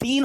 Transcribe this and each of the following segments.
3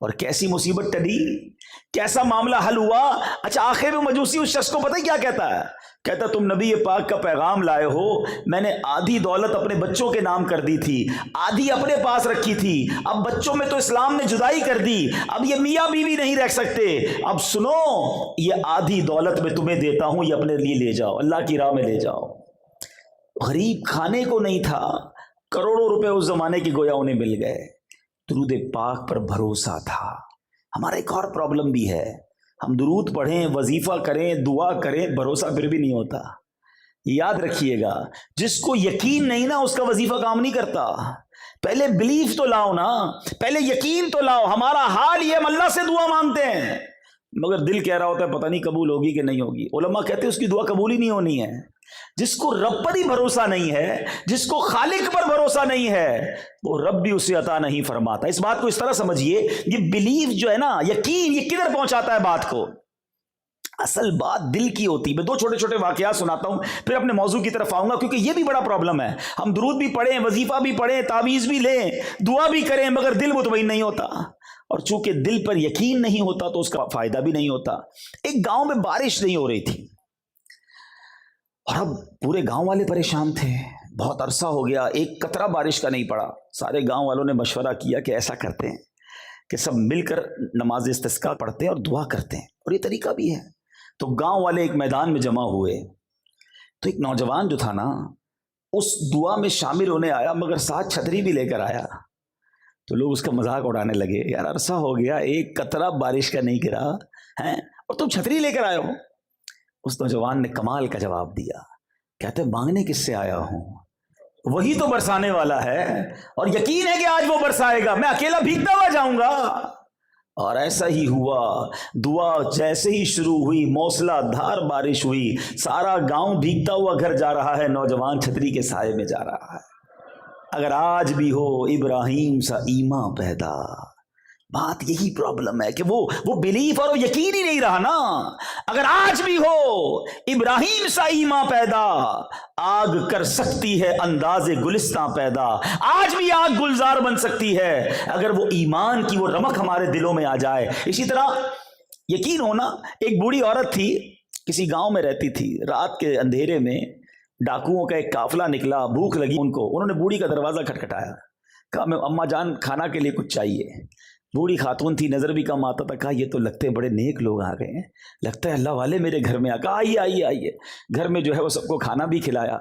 اور کیسی مصیبت ٹلی، کیسا معاملہ حل ہوا۔ اچھا آخر میں مجوسی اس شخص کو پتہ کیا کہتا ہے؟ کہتا تم نبی پاک کا پیغام لائے ہو، میں نے آدھی دولت اپنے بچوں کے نام کر دی تھی، آدھی اپنے پاس رکھی تھی، اب بچوں میں تو اسلام نے جدائی کر دی، اب یہ میاں بیوی نہیں رہ سکتے، اب سنو یہ آدھی دولت میں تمہیں دیتا ہوں، یہ اپنے لیے لے جاؤ، اللہ کی راہ میں لے جاؤ۔ غریب کھانے کو نہیں تھا، کروڑوں روپے اس زمانے کی گویا انہیں مل گئے۔ درود پاک پر بھروسہ تھا۔ ہمارا ایک اور پرابلم بھی ہے، ہم درود پڑھیں، وظیفہ کریں، دعا کریں، بھروسہ پھر بھی نہیں ہوتا۔ یاد رکھیے گا، جس کو یقین نہیں نا اس کا وظیفہ کام نہیں کرتا۔ پہلے بلیف تو لاؤ نا، پہلے یقین تو لاؤ۔ ہمارا حال یہ، ہم اللہ سے دعا مانگتے ہیں مگر دل کہہ رہا ہوتا ہے پتہ نہیں قبول ہوگی کہ نہیں ہوگی۔ علماء کہتے ہیں اس کی دعا قبول ہی نہیں ہونی ہے۔ جس کو رب پر ہی بھروسہ نہیں ہے، جس کو خالق پر بھروسہ نہیں ہے، وہ رب بھی اسے عطا نہیں فرماتا۔ اس بات کو اس طرح سمجھیے، یہ بلیف جو ہے نا، یقین، یہ کدھر پہنچاتا ہے بات کو؟ اصل بات دل کی ہوتی ہے۔ میں دو چھوٹے چھوٹے واقعات سناتا ہوں، پھر اپنے موضوع کی طرف آؤں گا، کیونکہ یہ بھی بڑا پرابلم ہے۔ ہم درود بھی پڑھیں، وظیفہ بھی پڑھیں، تعویذ بھی لیں، دعا بھی کریں، مگر دل مطمئن نہیں ہوتا، اور چونکہ دل پر یقین نہیں ہوتا تو اس کا فائدہ بھی نہیں ہوتا۔ ایک گاؤں میں بارش نہیں ہو رہی تھی، اور اب پورے گاؤں والے پریشان تھے، بہت عرصہ ہو گیا ایک قطرہ بارش کا نہیں پڑا۔ سارے گاؤں والوں نے مشورہ کیا کہ ایسا کرتے ہیں کہ سب مل کر نماز استسقاء پڑھتے ہیں اور دعا کرتے ہیں، اور یہ طریقہ بھی ہے۔ تو گاؤں والے ایک میدان میں جمع ہوئے، تو ایک نوجوان جو تھا نا، اس دعا میں شامل ہونے آیا، مگر ساتھ چھتری بھی لے کر آیا۔ تو لوگ اس کا مذاق اڑانے لگے، یار عرصہ ہو گیا ایک قطرہ بارش کا نہیں گرا ہے اور تم چھتری لے کر آئے ہو۔ اس نوجوان نے کمال کا جواب دیا، کہتے مانگنے کس سے آیا ہوں، وہی تو برسانے والا ہے، اور یقین ہے کہ آج وہ برسائے گا، میں اکیلا بھیگتا ہوا جاؤں گا۔ اور ایسا ہی ہوا، دعا جیسے ہی شروع ہوئی، موسلا دھار بارش ہوئی، سارا گاؤں بھیگتا ہوا گھر جا رہا ہے، نوجوان چھتری کے سائے میں جا رہا ہے۔ اگر آج بھی ہو ابراہیم سا ایمان پیدا، بات یہی پرابلم ہے کہ وہ بلیف اور وہ یقین ہی نہیں رہا نا۔ اگر آج بھی ہو ابراہیم سا ایمان پیدا، آگ کر سکتی ہے انداز گلستان پیدا، آج بھی آگ گلزار بن سکتی ہے اگر وہ ایمان کی وہ رمق ہمارے دلوں میں آ جائے۔ اسی طرح یقین ہونا، ایک بوڑھی عورت تھی، کسی گاؤں میں رہتی تھی، رات کے اندھیرے میں ڈاکوؤں کا ایک قافلہ نکلا، بھوک لگی ان کو، انہوں نے بوڑھی کا دروازہ کھٹکھٹایا، کہا میں اماں جان کھانا کے لیے کچھ چاہیے۔ بوڑھی خاتون تھی، نظر بھی کم آتا تھا، کہا یہ تو لگتے بڑے نیک لوگ آ گئے ہیں، لگتا ہے اللہ والے میرے گھر میں آ، کہا آئیے آئیے آئیے۔ گھر میں جو ہے وہ سب کو کھانا بھی کھلایا۔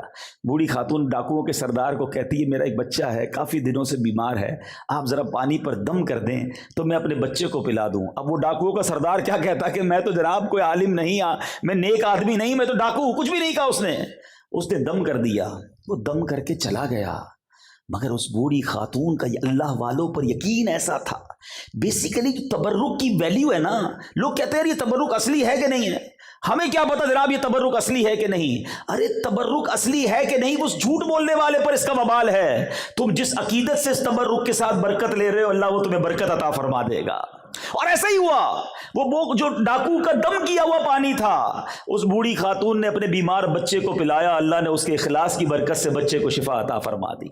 بوڑھی خاتون ڈاکوؤں کے سردار کو کہتی ہے میرا ایک بچہ ہے، کافی دنوں سے بیمار ہے، آپ ذرا پانی پر دم کر دیں تو میں اپنے بچے کو پلا دوں۔ اب وہ ڈاکوؤں کا سردار کیا کہتا کہ میں تو جناب کوئی عالم نہیں، میں نیک آدمی نہیں، میں تو ڈاکو ہوں، کچھ بھی نہیں کہا اس نے دم کر دیا۔ وہ دم کر کے چلا گیا، مگر اس بوڑھی خاتون کا اللہ والوں پر یقین ایسا تھا۔ بیسیکلی جو تبرک کی ویلیو ہے نا، لوگ کہتے ہیں یہ تبرک اصلی ہے کہ نہیں ہے، ہمیں کیا پتا جناب یہ تبرک اصلی ہے کہ نہیں۔ ارے تبرک اصلی ہے کہ نہیں، اس جھوٹ بولنے والے پر اس کا وبال ہے۔ تم جس عقیدت سے اس تبرک کے ساتھ برکت لے رہے ہو، اللہ وہ تمہیں برکت عطا فرما دے گا۔ اور ایسا ہی ہوا، وہ جو ڈاکو کا دم کیا ہوا پانی تھا، اس بوڑھی خاتون نے اپنے بیمار بچے کو پلایا، اللہ نے اس کے اخلاص کی برکت سے بچے کو شفا عطا فرما دی۔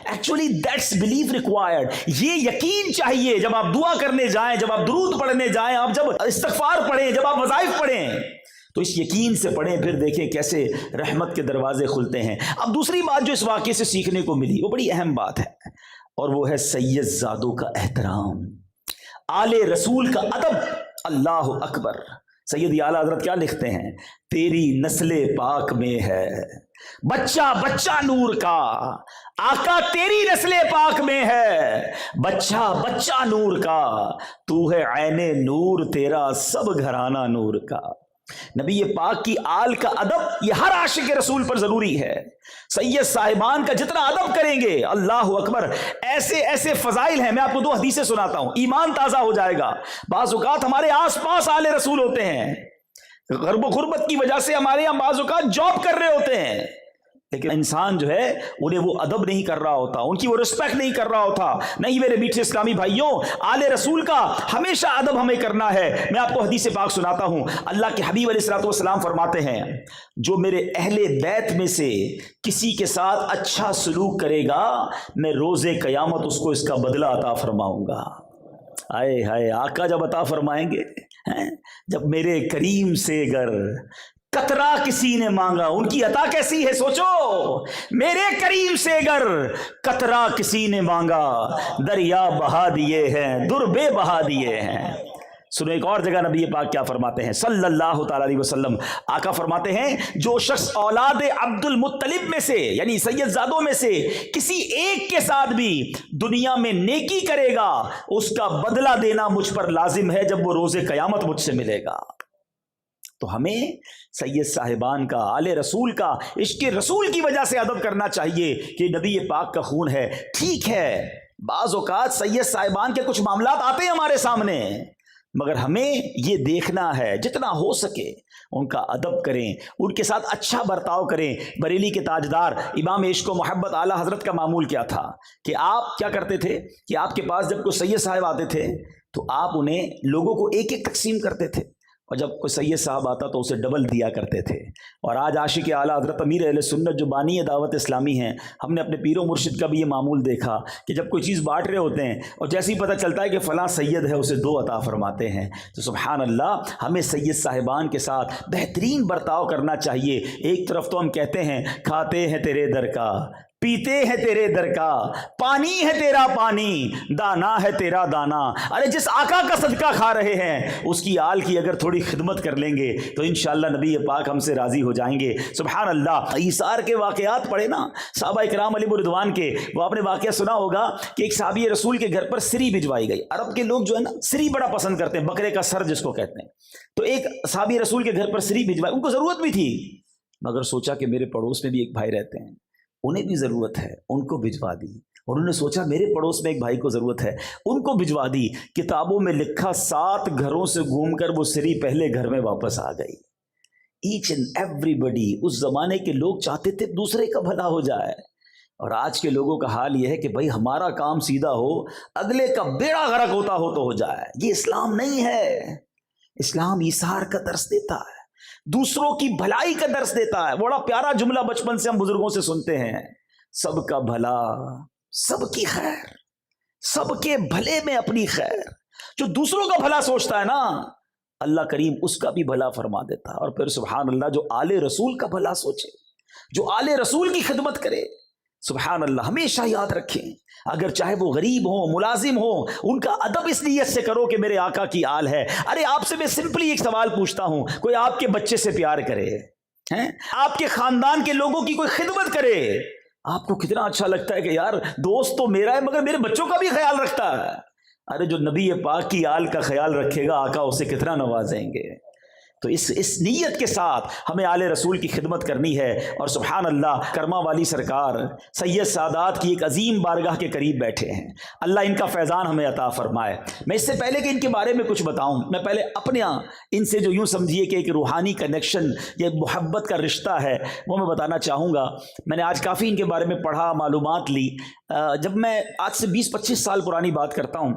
ایکچولی دیٹس بلیف ریکوائرڈ، یہ یقین چاہیے جب آپ دعا کرنے جائیں، جب آپ درود پڑھنے جائیں، آپ جب استغفار پڑھیں، جب آپ وظائف پڑھیں، تو اس یقین سے پڑھیں، پھر دیکھیں کیسے رحمت کے دروازے کھلتے ہیں۔ اب دوسری بات جو اس واقعے سے سیکھنے کو ملی، وہ بڑی اہم بات ہے، اور وہ ہے سید زادوں کا احترام، آل رسول کا ادب۔ اللہ اکبر۔ سید اعلیٰ حضرت کیا لکھتے ہیں؟ تیری نسل پاک میں ہے بچہ بچہ نور کا، آقا تیری نسل پاک میں ہے بچہ بچہ نور کا، تو ہے عین نور تیرا سب گھرانہ نور کا۔ نبی پاک کی آل کا ادب یہ ہر عاشق رسول پر ضروری ہے۔ سید صاحبان کا جتنا ادب کریں گے، اللہ اکبر، ایسے ایسے فضائل ہیں۔ میں آپ کو دو حدیثیں سناتا ہوں، ایمان تازہ ہو جائے گا۔ بعض اوقات ہمارے آس پاس آل رسول ہوتے ہیں، غرب و غربت کی وجہ سے ہمارے یہاں بعض اوقات جاب کر رہے ہوتے ہیں، لیکن انسان جو ہے انہیں وہ ادب نہیں کر رہا ہوتا، ان کی وہ رسپیکٹ نہیں کر رہا ہوتا۔ نہیں میرے میٹھے اسلامی بھائیوں، آل رسول کا ہمیشہ ادب ہمیں کرنا ہے۔ میں آپ کو حدیث پاک سناتا ہوں، اللہ کے حبیب علیہ الصلوۃ والسلام فرماتے ہیں، جو میرے اہل بیت میں سے کسی کے ساتھ اچھا سلوک کرے گا، میں روز قیامت اس کو اس کا بدلہ عطا فرماؤں گا۔ آئے ہائے آقا جب عطا فرمائیں گے، جب میرے کریم سے گر قطرہ کسی نے مانگا، ان کی عطا کیسی ہے سوچو، میرے کریم سے گر قطرہ کسی نے مانگا، دریا بہا دیے ہیں در بے بہا دیے ہیں۔ سنو ایک اور جگہ نبی پاک کیا فرماتے ہیں صلی اللہ تعالی علیہ وسلم، آقا فرماتے ہیں جو شخص اولاد عبد المطلب میں سے یعنی سید زادوں میں سے کسی ایک کے ساتھ بھی دنیا میں نیکی کرے گا، اس کا بدلہ دینا مجھ پر لازم ہے جب وہ روز قیامت مجھ سے ملے گا۔ تو ہمیں سید صاحبان کا، آل رسول کا، عشق رسول کی وجہ سے ادب کرنا چاہیے کہ نبی پاک کا خون ہے۔ ٹھیک ہے بعض اوقات سید صاحبان کے کچھ معاملات آتے ہیں ہمارے سامنے، مگر ہمیں یہ دیکھنا ہے جتنا ہو سکے ان کا ادب کریں، ان کے ساتھ اچھا برتاؤ کریں۔ بریلی کے تاجدار امام عشق و محبت اعلیٰ حضرت کا معمول کیا تھا کہ آپ کیا کرتے تھے کہ آپ کے پاس جب کوئی سید صاحب آتے تھے تو آپ انہیں لوگوں کو ایک ایک تقسیم کرتے تھے، اور جب کوئی سید صاحب آتا تو اسے ڈبل دیا کرتے تھے۔ اور آج عاشق اعلیٰ حضرت امیر اہل سنت جو بانی دعوت اسلامی ہیں، ہم نے اپنے پیر و مرشد کا بھی یہ معمول دیکھا کہ جب کوئی چیز بانٹ رہے ہوتے ہیں اور جیسے ہی پتہ چلتا ہے کہ فلاں سید ہے اسے 2 عطا فرماتے ہیں۔ تو سبحان اللہ ہمیں سید صاحبان کے ساتھ بہترین برتاؤ کرنا چاہیے۔ ایک طرف تو ہم کہتے ہیں کھاتے ہیں تیرے در کا، پیتے ہیں تیرے در کا، پانی ہے تیرا پانی، دانا ہے تیرا دانا۔ ارے جس آقا کا صدقہ کھا رہے ہیں اس کی آل کی اگر تھوڑی خدمت کر لیں گے تو انشاءاللہ نبی پاک ہم سے راضی ہو جائیں گے۔ سبحان اللہ ایثار کے واقعات پڑھے نا صحابہ کرام علیہم رضوان کے، وہ آپ نے واقعہ سنا ہوگا کہ ایک صحابی رسول کے گھر پر سری بھجوائی گئی۔ عرب کے لوگ جو ہے نا سری بڑا پسند کرتے ہیں، بکرے کا سر جس کو کہتے ہیں۔ تو ایک صحابی رسول کے گھر پر سری بھجوائی، ان کو ضرورت بھی تھی، مگر سوچا کہ میرے پڑوس میں بھی ایک بھائی رہتے ہیں، انہیں بھی ضرورت ہے، ان کو بھجوا دی۔ اور انہوں نے سوچا میرے پڑوس میں ایک بھائی کو ضرورت ہے، ان کو بھجوا دی۔ کتابوں میں لکھا 7 گھروں سے گھوم کر وہ سری پہلے گھر میں واپس آ گئی۔ ایچ اینڈ ایوری بڈی، اس زمانے کے لوگ چاہتے تھے دوسرے کا بھلا ہو جائے، اور آج کے لوگوں کا حال یہ ہے کہ بھائی ہمارا کام سیدھا ہو، اگلے کا بیڑا غرق ہوتا ہو تو ہو جائے۔ یہ اسلام نہیں ہے۔ اسلام ایثار کا درس دیتا ہے، دوسروں کی بھلائی کا درس دیتا ہے۔ بڑا پیارا جملہ بچپن سے ہم بزرگوں سے سنتے ہیں، سب کا بھلا سب کی خیر، سب کے بھلے میں اپنی خیر۔ جو دوسروں کا بھلا سوچتا ہے نا اللہ کریم اس کا بھی بھلا فرما دیتا ہے۔ اور پھر سبحان اللہ جو آل رسول کا بھلا سوچے، جو آل رسول کی خدمت کرے، سبحان اللہ ہمیشہ یاد رکھیں اگر چاہے وہ غریب ہوں، ملازم ہوں، ان کا ادب اس نیت سے کرو کہ میرے آقا کی آل ہے۔ ارے آپ سے میں سمپلی ایک سوال پوچھتا ہوں، کوئی آپ کے بچے سے پیار کرے، آپ کے خاندان کے لوگوں کی کوئی خدمت کرے، آپ کو کتنا اچھا لگتا ہے کہ یار دوست تو میرا ہے مگر میرے بچوں کا بھی خیال رکھتا ہے۔ ارے جو نبی پاک کی آل کا خیال رکھے گا آقا اسے کتنا نوازیں گے۔ تو اس نیت کے ساتھ ہمیں آل رسول کی خدمت کرنی ہے۔ اور سبحان اللہ کرما والی سرکار سید سادات کی ایک عظیم بارگاہ کے قریب بیٹھے ہیں، اللہ ان کا فیضان ہمیں عطا فرمائے۔ میں اس سے پہلے کہ ان کے بارے میں کچھ بتاؤں، میں پہلے اپنے ان سے جو یوں سمجھیے کہ ایک روحانی کنیکشن یا ایک محبت کا رشتہ ہے وہ میں بتانا چاہوں گا۔ میں نے آج کافی ان کے بارے میں پڑھا، معلومات لی۔ جب میں آج سے 20-25 سال پرانی بات کرتا ہوں،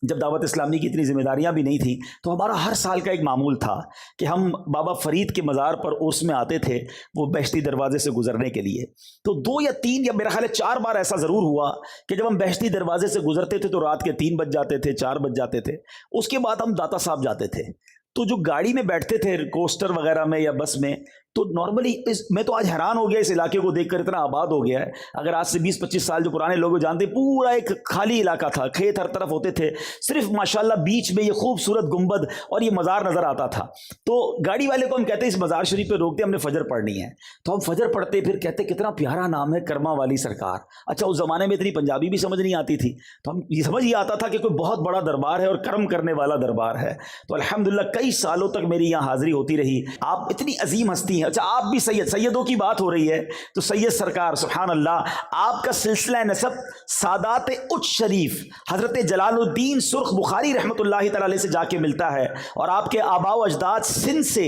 جب دعوت اسلامی کی اتنی ذمہ داریاں بھی نہیں تھیں تو ہمارا ہر سال کا ایک معمول تھا کہ ہم بابا فرید کے مزار پر عرس میں آتے تھے وہ بہشتی دروازے سے گزرنے کے لیے۔ تو 2 یا 3 یا میرا خیال ہے 4 بار ایسا ضرور ہوا کہ جب ہم بہشتی دروازے سے گزرتے تھے تو رات کے 3 بج جاتے تھے، 4 بج جاتے تھے۔ اس کے بعد ہم داتا صاحب جاتے تھے، تو جو گاڑی میں بیٹھتے تھے کوسٹر وغیرہ میں یا بس میں، تو نارملی میں تو آج حیران ہو گیا اس علاقے کو دیکھ کر، اتنا آباد ہو گیا ہے۔ اگر آج سے 20-25 سال جو پرانے لوگ جانتے، پورا ایک خالی علاقہ تھا، کھیت ہر طرف ہوتے تھے، صرف ماشاءاللہ بیچ میں یہ خوبصورت گنبد اور یہ مزار نظر آتا تھا۔ تو گاڑی والے کو ہم کہتے ہیں اس مزار شریف پہ روکتے، ہم نے فجر پڑھنی ہے، تو ہم فجر پڑھتے، پھر کہتے کتنا پیارا نام ہے کرما والی سرکار۔ اچھا اس زمانے میں اتنی پنجابی بھی سمجھ نہیں آتی تھی، تو ہم یہ سمجھ یہ آتا تھا کہ کوئی بہت بڑا دربار ہے اور کرم کرنے والا دربار ہے۔ تو الحمدللہ کئی سالوں تک میری یہاں حاضری ہوتی رہی۔ آپ اتنی عظیم ہستی ہیں۔ اچھا آپ بھی سیدوں کی بات ہو رہی ہے تو سید سرکار سبحان اللہ آپ کا سلسلہ نسب سادات اچ شریف حضرت جلال الدین سرخ بخاری رحمۃ اللہ تعالی علیہ سے جا کے ملتا ہے، اور آپ کے آباء و اجداد سندھ سے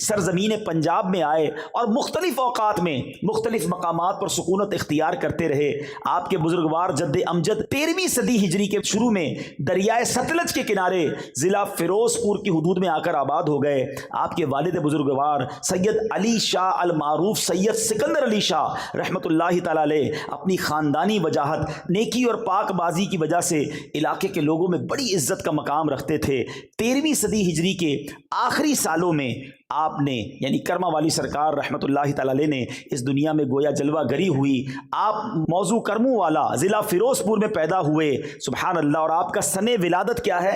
سرزمین پنجاب میں آئے اور مختلف اوقات میں مختلف مقامات پر سکونت اختیار کرتے رہے۔ آپ کے بزرگوار جد امجد 13ویں صدی ہجری کے شروع میں دریائے ستلج کے کنارے ضلع فیروز پور کی حدود میں آ کر آباد ہو گئے۔ آپ کے والد بزرگوار سید علی علی شاہ المعروف سید سکندر علی شاہ رحمۃ اللہ تعالی علیہ اپنی خاندانی وجاہت، نیکی اور پاک بازی کی وجہ سے علاقے کے لوگوں میں بڑی عزت کا مقام رکھتے تھے۔ 13ویں صدی ہجری کے آخری سالوں میں آپ نے یعنی کرما والی سرکار رحمۃ اللہ تعالی علیہ نے اس دنیا میں گویا جلوہ گری ہوئی۔ آپ موضوع کرمو والا ضلع فیروز پور میں پیدا ہوئے، سبحان اللہ، اور آپ کا سن ولادت کیا ہے؟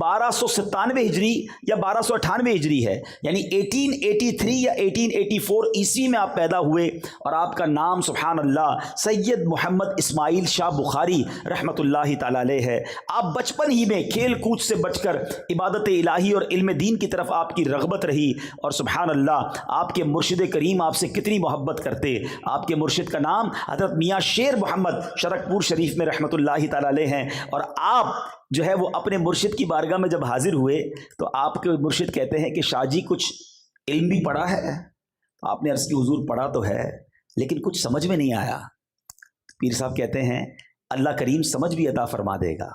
1297 ہجری یا 1298 ہجری ہے، یعنی 1883 یا 1884 عیسوی میں آپ پیدا ہوئے، اور آپ کا نام سبحان اللہ سید محمد اسماعیل شاہ بخاری رحمۃ اللہ تعالی علیہ ہے۔ آپ بچپن ہی میں کھیل کود سے بچ کر عبادت الہی اور علم دین کی طرف آپ کی رغبت رہی، اور سبحان اللہ آپ کے مرشد کریم آپ سے کتنی محبت کرتے۔ آپ کے مرشد کا نام حضرت میاں شیر محمد شرک پور شریف میں رحمۃ اللہ تعالی علیہ ہیں، اور آپ جو ہے وہ اپنے مرشد کی بارگاہ میں جب حاضر ہوئے تو آپ کے مرشد کہتے ہیں کہ شاہ جی کچھ علم بھی پڑھا ہے؟ آپ نے عرض کی حضور پڑھا تو ہے لیکن کچھ سمجھ میں نہیں آیا۔ پیر صاحب کہتے ہیں اللہ کریم سمجھ بھی عطا فرما دے گا۔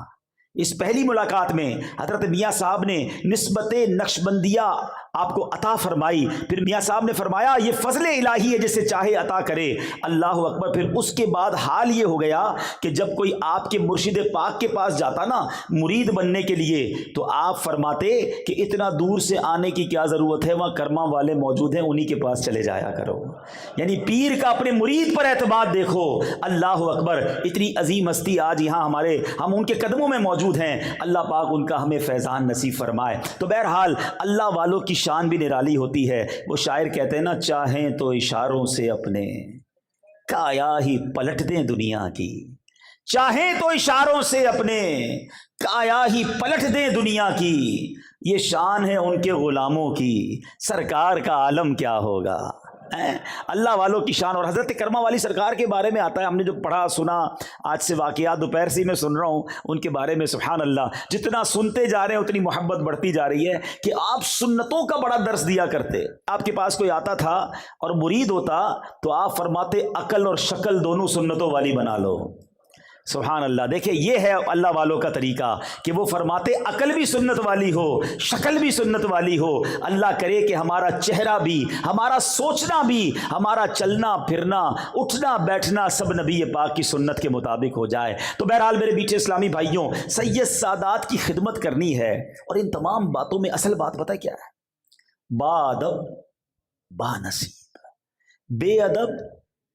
اس پہلی ملاقات میں حضرت میاں صاحب نے نسبت نقشبندیہ آپ کو عطا فرمائی، پھر میاں صاحب نے فرمایا یہ فضل الہی ہے جسے چاہے عطا کرے، اللہ اکبر۔ پھر اس کے بعد حال یہ ہو گیا کہ جب کوئی آپ کے مرشد پاک کے پاس جاتا نا مرید بننے کے لیے تو آپ فرماتے کہ اتنا دور سے آنے کی کیا ضرورت ہے، وہاں کرما والے موجود ہیں، انہی کے پاس چلے جایا کرو۔ یعنی پیر کا اپنے مرید پر اعتماد دیکھو، اللہ اکبر۔ اتنی عظیم ہستی آج یہاں ہم ان کے قدموں میں موجود ہیں، اللہ پاک ان کا ہمیں فیضان نصیب فرمائے۔ تو بہرحال اللہ والوں کی شان بھی نرالی ہوتی ہے۔ وہ شاعر کہتے ہیں نا، چاہیں تو اشاروں سے اپنے کایا ہی پلٹ دیں دنیا کی، چاہیں تو اشاروں سے اپنے کایا ہی پلٹ دیں دنیا کی، یہ شان ہے ان کے غلاموں کی، سرکار کا عالم کیا ہوگا۔ اللہ والوں کی شان۔ اور حضرت کرما والی سرکار کے بارے میں آتا ہے، ہم نے جو پڑھا سنا، آج سے واقعات دوپہر سے میں سن رہا ہوں ان کے بارے میں، سبحان اللہ، جتنا سنتے جا رہے ہیں اتنی محبت بڑھتی جا رہی ہے کہ آپ سنتوں کا بڑا درس دیا کرتے۔ آپ کے پاس کوئی آتا تھا اور مرید ہوتا تو آپ فرماتے عقل اور شکل دونوں سنتوں والی بنا لو، سبحان اللہ۔ دیکھیں یہ ہے اللہ والوں کا طریقہ کہ وہ فرماتے عقل بھی سنت والی ہو، شکل بھی سنت والی ہو۔ اللہ کرے کہ ہمارا چہرہ بھی، ہمارا سوچنا بھی، ہمارا چلنا پھرنا اٹھنا بیٹھنا سب نبی پاک کی سنت کے مطابق ہو جائے۔ تو بہرحال میرے میٹھے اسلامی بھائیوں، سید سادات کی خدمت کرنی ہے، اور ان تمام باتوں میں اصل بات پتہ کیا ہے؟ با ادب با نصیب، بے ادب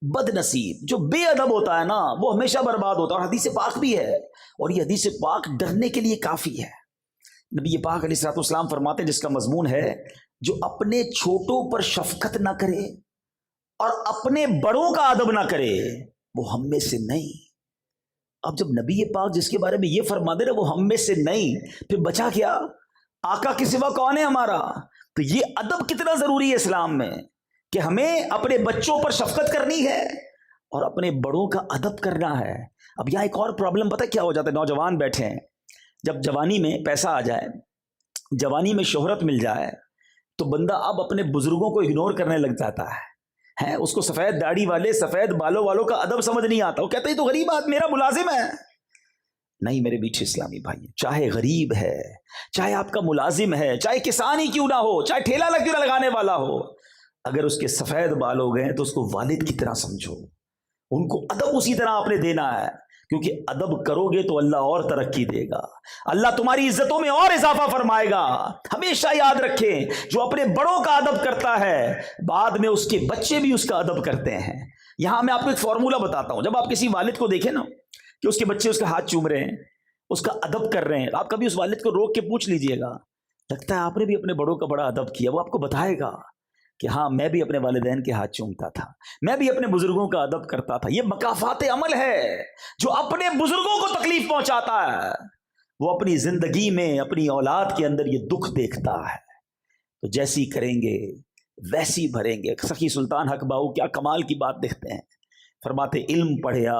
بد نصیب۔ جو بے ادب ہوتا ہے نا وہ ہمیشہ برباد ہوتا ہے، اور حدیث پاک بھی ہے، اور یہ حدیث پاک ڈرنے کے لیے کافی ہے۔ نبی پاک علیہ الصلوۃ والسلام فرماتے ہیں، جس کا مضمون ہے جو اپنے چھوٹوں پر شفقت نہ کرے اور اپنے بڑوں کا ادب نہ کرے وہ ہم میں سے نہیں۔ اب جب نبی پاک جس کے بارے میں یہ فرما دے رہے وہ ہم میں سے نہیں، پھر بچا کیا؟ آقا کے سوا کون ہے ہمارا؟ تو یہ ادب کتنا ضروری ہے اسلام میں کہ ہمیں اپنے بچوں پر شفقت کرنی ہے اور اپنے بڑوں کا ادب کرنا ہے۔ اب یہاں ایک اور پرابلم پتہ کیا ہو جاتا ہے؟ نوجوان بیٹھے ہیں، جب جوانی میں پیسہ آ جائے، جوانی میں شہرت مل جائے تو بندہ اب اپنے بزرگوں کو اگنور کرنے لگ جاتا ہے۔ اس کو سفید داڑھی والے سفید بالوں والوں کا ادب سمجھ نہیں آتا، وہ کہتا ہے تو غریب آدمی میرا ملازم ہے۔ نہیں میرے میٹھے اسلامی بھائی، چاہے غریب ہے، چاہے آپ کا ملازم ہے، چاہے کسان ہی کیوں نہ ہو، چاہے ٹھیلا لگانے والا ہو، اگر اس کے سفید بال ہو گئے تو اس کو والد کی طرح سمجھو، ان کو ادب اسی طرح آپ نے دینا ہے، کیونکہ ادب کرو گے تو اللہ اور ترقی دے گا، اللہ تمہاری عزتوں میں اور اضافہ فرمائے گا۔ ہمیشہ یاد رکھیں جو اپنے بڑوں کا ادب کرتا ہے بعد میں اس کے بچے بھی اس کا ادب کرتے ہیں۔ یہاں میں آپ کو ایک فارمولہ بتاتا ہوں، جب آپ کسی والد کو دیکھیں نا کہ اس کے بچے اس کا ہاتھ چوم رہے ہیں، اس کا ادب کر رہے ہیں، آپ کبھی اس والد کو روک کے پوچھ لیجئے گا، لگتا ہے آپ نے بھی اپنے بڑوں کا بڑا ادب کیا، وہ آپ کو بتائے گا کہ ہاں میں بھی اپنے والدین کے ہاتھ چومتا تھا، میں بھی اپنے بزرگوں کا ادب کرتا تھا۔ یہ مکافات عمل ہے، جو اپنے بزرگوں کو تکلیف پہنچاتا ہے وہ اپنی زندگی میں اپنی اولاد کے اندر یہ دکھ دیکھتا ہے، تو جیسی کریں گے ویسی بھریں گے۔ سخی سلطان حق باؤ کیا کمال کی بات دیکھتے ہیں، فرماتے علم پڑھیا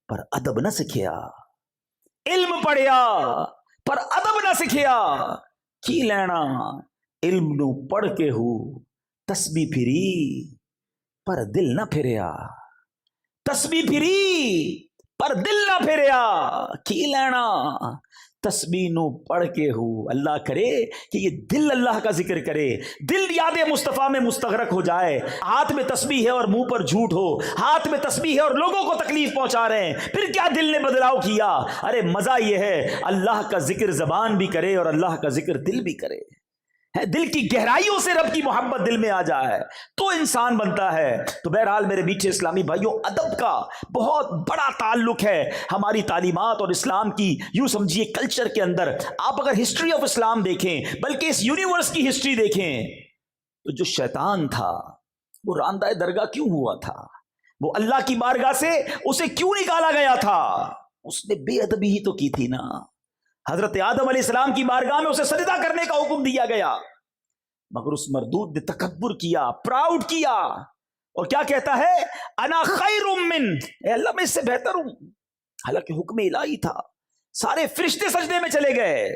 پر ادب نہ سکھیا، علم پڑھیا پر ادب نہ سکھیا، کی لینا علم نو پڑھ کے ہو تسبیح پھری پر دل نہ پھریا، تسبیح پھری پر دل نہ پھیریا کی لینا تسبیح نو پڑھ کے ہو. اللہ کرے کہ یہ دل اللہ کا ذکر کرے, دل یاد مصطفیٰ میں مستغرق ہو جائے. ہاتھ میں تسبیح ہے اور منہ پر جھوٹ ہو, ہاتھ میں تسبیح ہے اور لوگوں کو تکلیف پہنچا رہے ہیں, پھر کیا دل نے بدلاؤ کیا؟ ارے مزہ یہ ہے اللہ کا ذکر زبان بھی کرے اور اللہ کا ذکر دل بھی کرے. دل کی گہرائیوں سے رب کی محبت دل میں آ جائے تو انسان بنتا ہے. تو بہرحال میرے میٹھے اسلامی بھائیوں, ادب کا بہت بڑا تعلق ہے ہماری تعلیمات اور اسلام کی یوں سمجھیے کلچر کے اندر. آپ اگر ہسٹری آف اسلام دیکھیں, بلکہ اس یونیورس کی ہسٹری دیکھیں, تو جو شیطان تھا وہ راندہ درگاہ کیوں ہوا تھا؟ وہ اللہ کی بارگاہ سے اسے کیوں نکالا گیا تھا؟ اس نے بے ادبی ہی تو کی تھی نا. حضرت آدم علیہ السلام کی بارگاہ میں اسے سجدہ کرنے کا حکم دیا گیا, مگر اس مردود نے تکبر کیا, پراؤڈ کیا, اور کیا کہتا ہے؟ انا خیر من, اے اللہ میں اس سے بہتر ہوں. حالانکہ حکم الہی تھا, سارے فرشتے سجدے میں چلے گئے,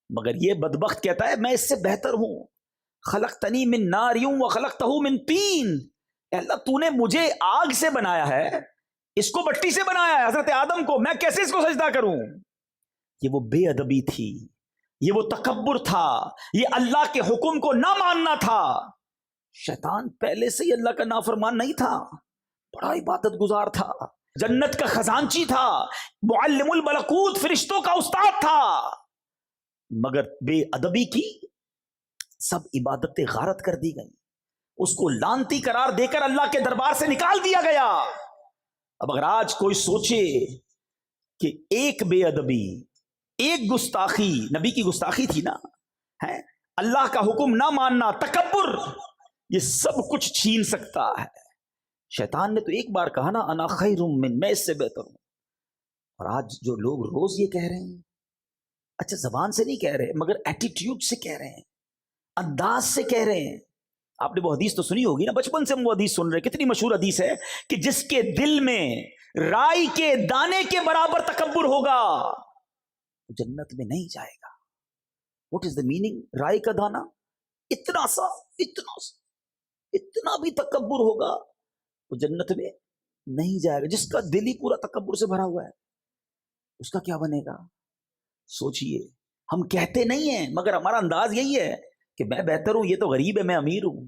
مگر یہ بدبخت کہتا ہے میں اس سے بہتر ہوں. خلقتنی من نار وخلقتہ من طین, اے اللہ تو نے مجھے آگ سے بنایا ہے, اس کو مٹی سے بنایا ہے, حضرت آدم کو, میں کیسے اس کو سجدہ کروں؟ یہ وہ بے ادبی تھی, یہ وہ تکبر تھا, یہ اللہ کے حکم کو نہ ماننا تھا. شیطان پہلے سے ہی اللہ کا نافرمان نہیں تھا, بڑا عبادت گزار تھا, جنت کا خزانچی تھا, معلم الملکوت فرشتوں کا استاد تھا, مگر بے ادبی کی سب عبادتیں غارت کر دی گئیں, اس کو لعنتی قرار دے کر اللہ کے دربار سے نکال دیا گیا. اب اگر آج کوئی سوچے کہ ایک بے ادبی, ایک گستاخی, نبی کی گستاخی تھی نا, ہے اللہ کا حکم نہ ماننا, تکبر, یہ سب کچھ چھین سکتا ہے. شیطان نے تو ایک بار کہا نا انا خیر من, میں اس سے بہتر ہوں. اور آج جو لوگ روز یہ کہہ رہے ہیں, اچھا زبان سے نہیں کہہ رہے مگر ایٹیٹیوڈ سے کہہ رہے ہیں, انداز سے کہہ رہے ہیں. آپ نے وہ حدیث تو سنی ہوگی نا, بچپن سے ہم وہ حدیث سن رہے ہیں, کتنی مشہور حدیث ہے کہ جس کے دل میں رائی کے دانے کے برابر تکبر ہوگا جنت میں نہیں جائے گا. What is the meaning? رائی کا دانا اتنا سا, اتنا بھی تکبر ہوگا وہ جنت میں نہیں جائے گا. جس کا دل ہی پورا تکبر سے بھرا ہوا ہے اس کا کیا بنے گا؟ سوچئے. ہم کہتے نہیں ہیں مگر ہمارا انداز یہی ہے کہ میں بہتر ہوں, یہ تو غریب ہے, میں امیر ہوں,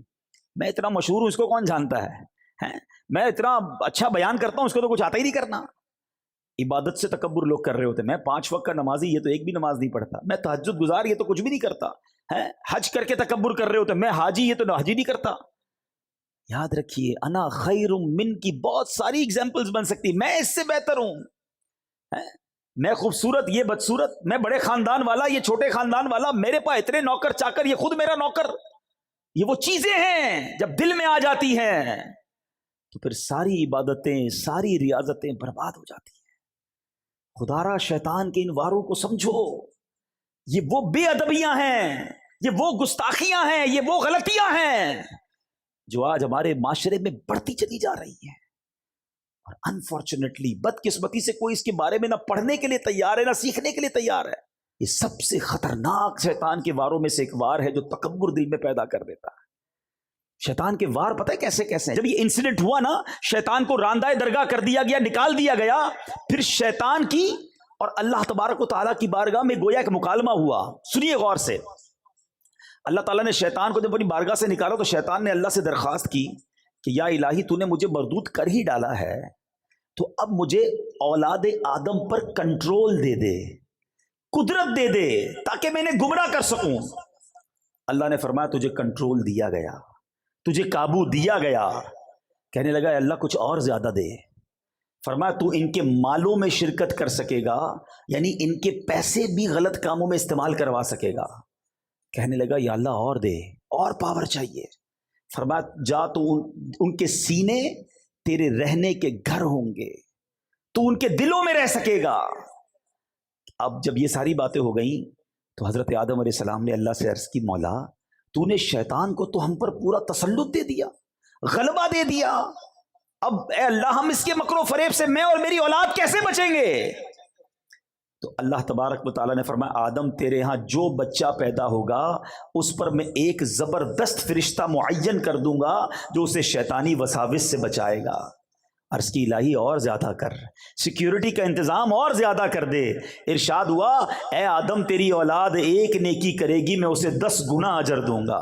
میں اتنا مشہور ہوں, اس کو کون جانتا ہے, میں اتنا اچھا بیان کرتا ہوں, اس کو تو کچھ آتا ہی نہیں کرنا. عبادت سے تکبر لوگ کر رہے ہوتے, میں 5 وقت کا نمازی, یہ تو ایک بھی نماز نہیں پڑھتا, میں تہجد گزار, یہ تو کچھ بھی نہیں کرتا ہے, حج کر کے تکبر کر رہے ہوتے, میں حاجی, یہ تو حج ہی نہیں کرتا. یاد رکھیے انا خیر من کی بہت ساری ایگزامپلز بن سکتی. میں اس سے بہتر ہوں, میں خوبصورت, یہ بدصورت, میں بڑے خاندان والا, یہ چھوٹے خاندان والا, میرے پاس اتنے نوکر چاکر, یہ خود میرا نوکر. یہ وہ چیزیں ہیں جب دل میں آ جاتی ہیں تو پھر ساری عبادتیں, ساری ریاضتیں برباد ہو جاتی ہیں. خدارا شیطان کے ان واروں کو سمجھو, یہ وہ بے ادبیاں ہیں, یہ وہ گستاخیاں ہیں, یہ وہ غلطیاں ہیں جو آج ہمارے معاشرے میں بڑھتی چلی جا رہی ہیں. اور انفارچونیٹلی, بدقسمتی سے کوئی اس کے بارے میں نہ پڑھنے کے لیے تیار ہے, نہ سیکھنے کے لیے تیار ہے. یہ سب سے خطرناک شیطان کے واروں میں سے ایک وار ہے جو تکبر دل میں پیدا کر دیتا ہے. شیطان کے وار پتہ ہے کیسے کیسے ہیں؟ جب یہ انسیڈنٹ ہوا نا, شیطان کو راندہ درگاہ کر دیا گیا, نکال دیا گیا, پھر شیطان کی اور اللہ تبارک و تعالیٰ کی بارگاہ میں گویا ایک مکالمہ ہوا. سنیے غور سے. اللہ تعالیٰ نے شیطان کو جب اپنی بارگاہ سے نکالا تو شیطان نے اللہ سے درخواست کی کہ یا الہی تو نے مجھے مردود کر ہی ڈالا ہے, تو اب مجھے اولاد آدم پر کنٹرول دے دے, قدرت دے دے, تاکہ میں انہیں گمراہ کر سکوں. اللہ نے فرمایا تجھے کنٹرول دیا گیا, تجھے قابو دیا گیا. کہنے لگا اللہ کچھ اور زیادہ دے. فرمایا تو ان کے مالوں میں شرکت کر سکے گا, یعنی ان کے پیسے بھی غلط کاموں میں استعمال کروا سکے گا. کہنے لگا یا اللہ اور دے, اور پاور چاہیے. فرمایا جا تو ان کے سینے تیرے رہنے کے گھر ہوں گے, تو ان کے دلوں میں رہ سکے گا. اب جب یہ ساری باتیں ہو گئیں تو حضرت آدم علیہ السلام نے اللہ سے عرض کی مولا تو نے شیطان کو تو ہم پر پورا تسلط دے دیا, غلبہ دے دیا, اب اے اللہ ہم اس کے مکر و فریب سے میں اور میری اولاد کیسے بچیں گے؟ تو اللہ تبارک و تعالیٰ نے فرمایا آدم تیرے ہاں جو بچہ پیدا ہوگا اس پر میں ایک زبردست فرشتہ معین کر دوں گا جو اسے شیطانی وساوس سے بچائے گا. عرض کی الہی اور زیادہ کر، سیکیورٹی کا انتظام اور زیادہ کر دے۔ ارشاد ہوا اے آدم تیری اولاد ایک نیکی کرے گی میں اسے 10 گنا اجر دوں گا۔